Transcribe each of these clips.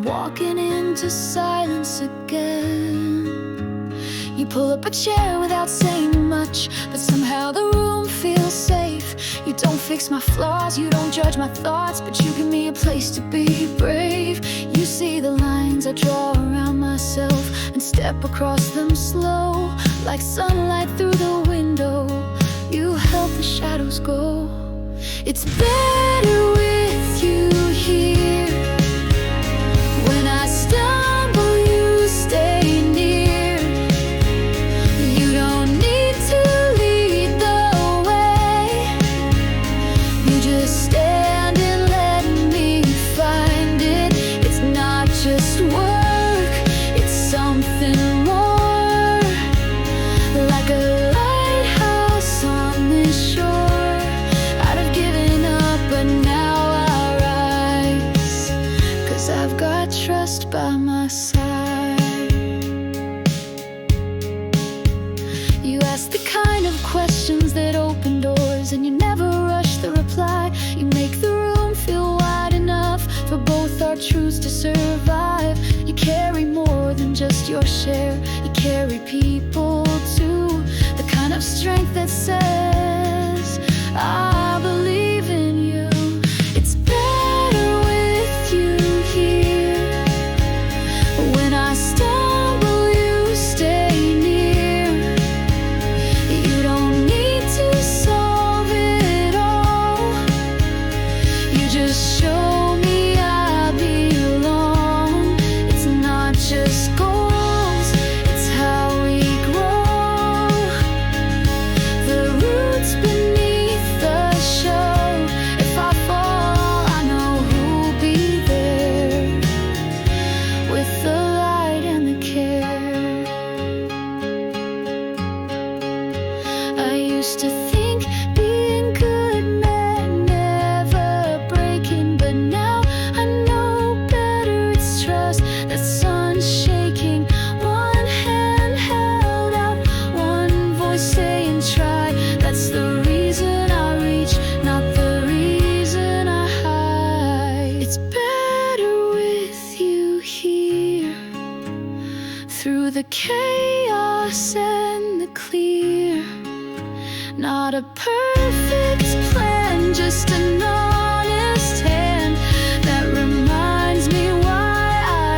walking into silence again. You pull up a chair without saying much, but somehow the room feels safe. You don't fix my flaws, you don't judge my thoughts, but you give me a place to be brave. You see the lines I draw around myself and step across them slow, like sunlight through the window. You help the shadows go. It's better with you here. When I stumble, you stay near. You don't need to lead the way. You just stand and let me find it. It's not just work, it's something more, like a lighthouse on this shore. I'd have given up, but now I rise, 'cause I've got trust by my side. You ask the kind of questions that open doors, and you never rush the reply. You make the room feel wide enough for both our truths to survive. You carry more than just your share, you carry people too. The kind of strength that says, I believe in you. It's better with you here. When I stumble, you stay near. You don't need to solve it all. You just show me I belong. It's not just goals, it's how we grow. The roots beneath the show. If I fall, I know who'll be there, with the light and the care. I used to think being good meant never breaking, but now I know better. It's trust, that sun's shaking. One hand held out, one voice saying try. That's the reason I reach, not the reason I hide. It's better with you here. Through the chaos and the clear. Not a perfect plan, just an honest hand that reminds me why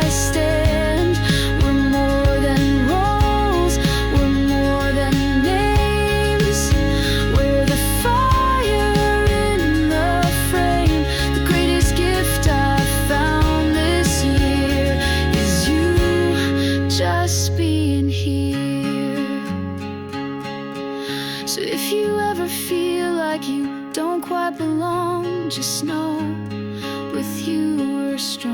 I stand. We're more than roles, we're more than names. We're the fire in the frame. The greatest gift I've found this year is you just being here. So if you ever feel like you don't quite belong, just know with you we're strong.